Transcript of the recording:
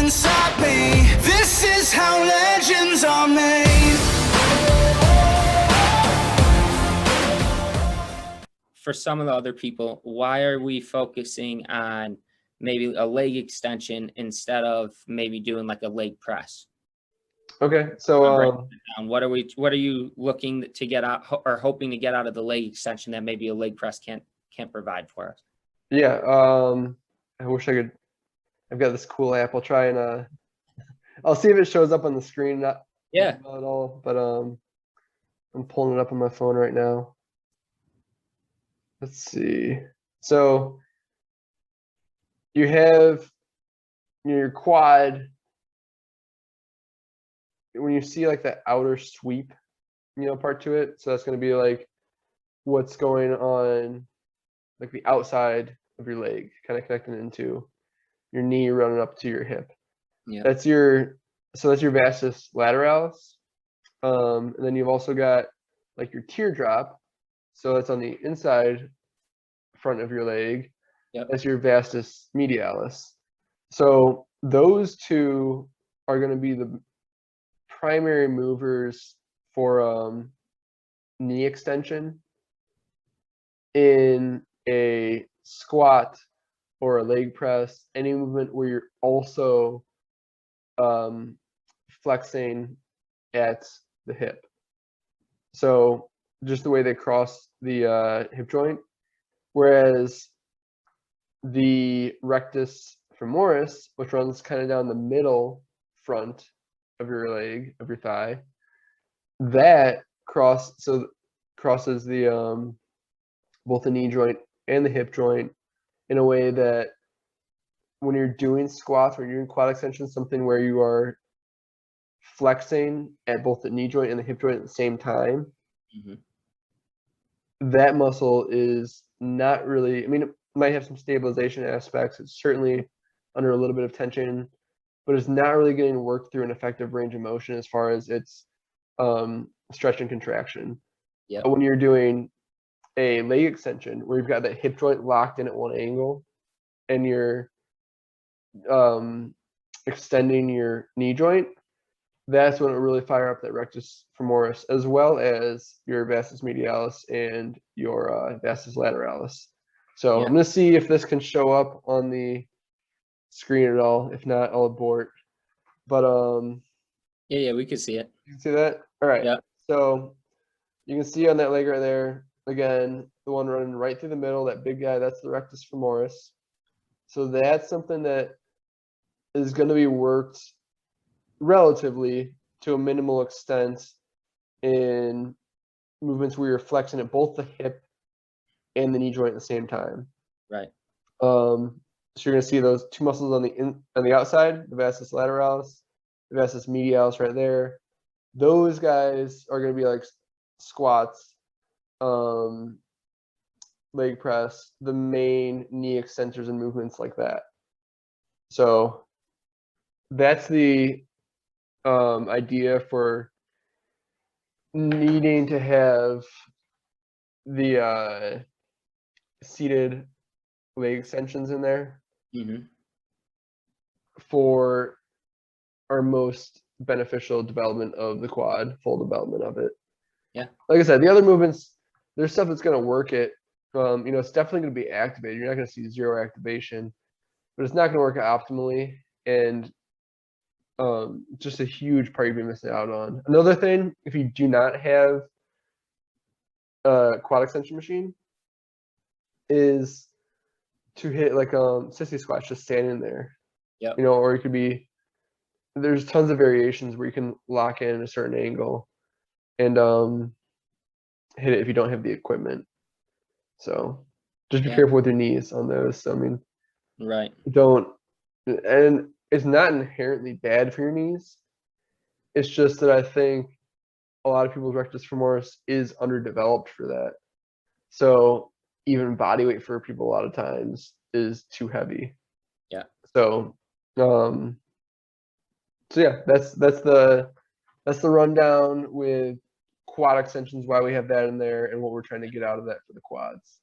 inside me. This is how legends are made. For some of the other people, why are we focusing on maybe a leg extension instead of maybe doing like a leg press? Okay, so What are you looking to get out or hoping to get out of the leg extension that maybe a leg press can't provide for us? yeah, I wish I could. I've got this cool app. I'll try and I'll see if it shows up on the screen. Not at all, but I'm pulling it up on my phone right now. Let's see. So you have your quad. When you see like the outer sweep, part to it. So that's going to be like what's going on, like the outside of your leg, kind of connecting into your knee, running up to your hip. Yeah. That's your vastus lateralis. And then you've also got like your teardrop. So that's on the inside front of your leg. Yep. That's your vastus medialis. So those two are going to be the primary movers for knee extension in a squat or a leg press, any movement where you're also flexing at the hip. So just the way they cross the hip joint, whereas the rectus femoris, which runs kind of down the middle front of your leg, of your thigh, that crosses the both the knee joint and the hip joint in a way that when you're doing squats or you're doing quad extensions, something where you are flexing at both the knee joint and the hip joint at the same time, that muscle is not really, I mean, it might have some stabilization aspects. It's certainly under a little bit of tension, but it's not really getting worked through an effective range of motion as far as its stretch and contraction. Yeah. But when you're doing a leg extension where you've got that hip joint locked in at one angle and you're extending your knee joint, that's when it will really fire up that rectus femoris, as well as your vastus medialis and your vastus lateralis. So I'm going to see if this can show up on the screen at all. If not, I'll abort. But yeah, we can see it. You can see that? All right. Yeah. So you can see on that leg right there, again, the one running right through the middle, that big guy, that's the rectus femoris. So that's something that is going to be worked relatively to a minimal extent in movements where you're flexing at both the hip and the knee joint at the same time. Right. So you're going to see those two muscles on the outside, the vastus lateralis, the vastus medialis right there. Those guys are going to be like squats, leg press, the main knee extensors and movements like that. So that's the idea for needing to have the seated leg extensions in there for our most beneficial development of the quad, full development of it. Yeah. Like I said, the other movements, there's stuff that's going to work it. It's definitely going to be activated. You're not going to see zero activation, but it's not going to work optimally. And just a huge part you've been missing out on. Another thing, if you do not have a quad extension machine, is to hit like sissy squats, just standing there. Yeah. Or it could be, there's tons of variations where you can lock in a certain angle and hit it if you don't have the equipment. So just be careful with your knees on those. So I mean, right. And it's not inherently bad for your knees. It's just that I think a lot of people's rectus femoris is underdeveloped for that. So even body weight for people a lot of times is too heavy. Yeah. So yeah, that's the rundown with quad extensions, why we have that in there and what we're trying to get out of that for the quads.